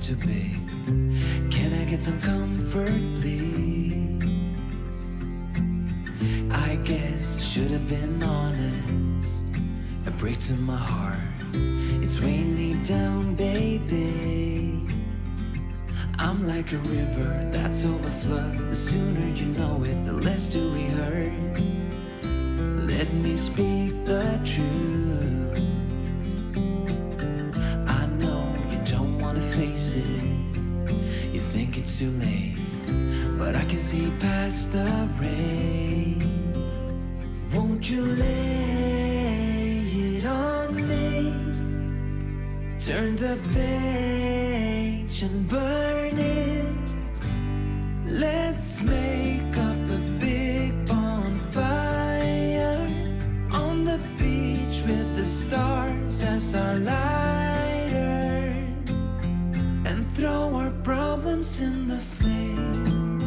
too big. Can I get some comfort, please? I guess I should have been honest. A break to my heart. It's weighing me down, baby. I'm like a river that's overflowed. The sooner you know it, the less do we hurt. Let me speak the truth. I know you don't wanna face it. You think it's too late, but I can see past the rain. Won't you lay it on me? Turn the page and burn it. Let's make up a big bonfire on the beach with the stars as our lighters, and throw our problems in the flame.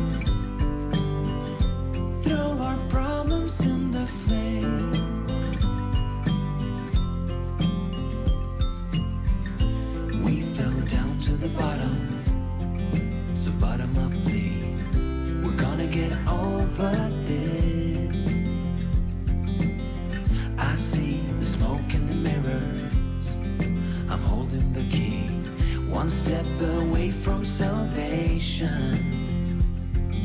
Throw our problems in the flame. We fell down to the bottom, so bottom up please. We're gonna get over this. I see the smoke in the mirrors. I'm holding the key, one step away from salvation.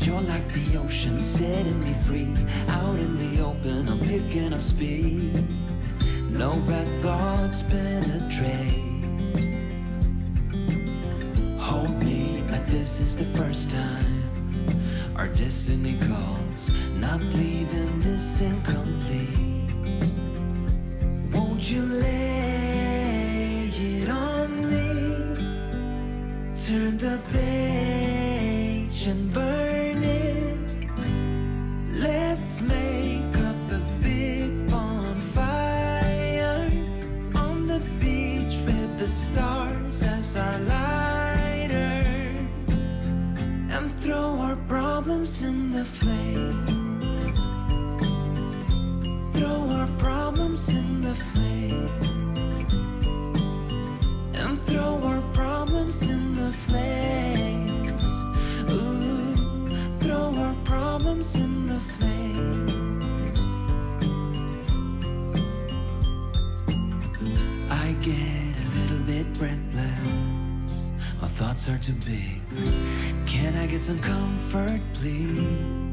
You're like the ocean, setting me free. Out in the open, I'm picking up speed. No bad thoughts penetrate. Hold me like this is the first time. Our destiny calls, not leaving this incomplete. Won't you lay it on me? Turn the page and burn it. Let's make up a big bonfire on the beach with the stars as our lighters, and throw our problems in the flame. Throw our problems in the flame. And throw our problems in the flames. Ooh, throw our problems in the flame. I get a little bit breathless. My thoughts are too big. Can I get some comfort, please?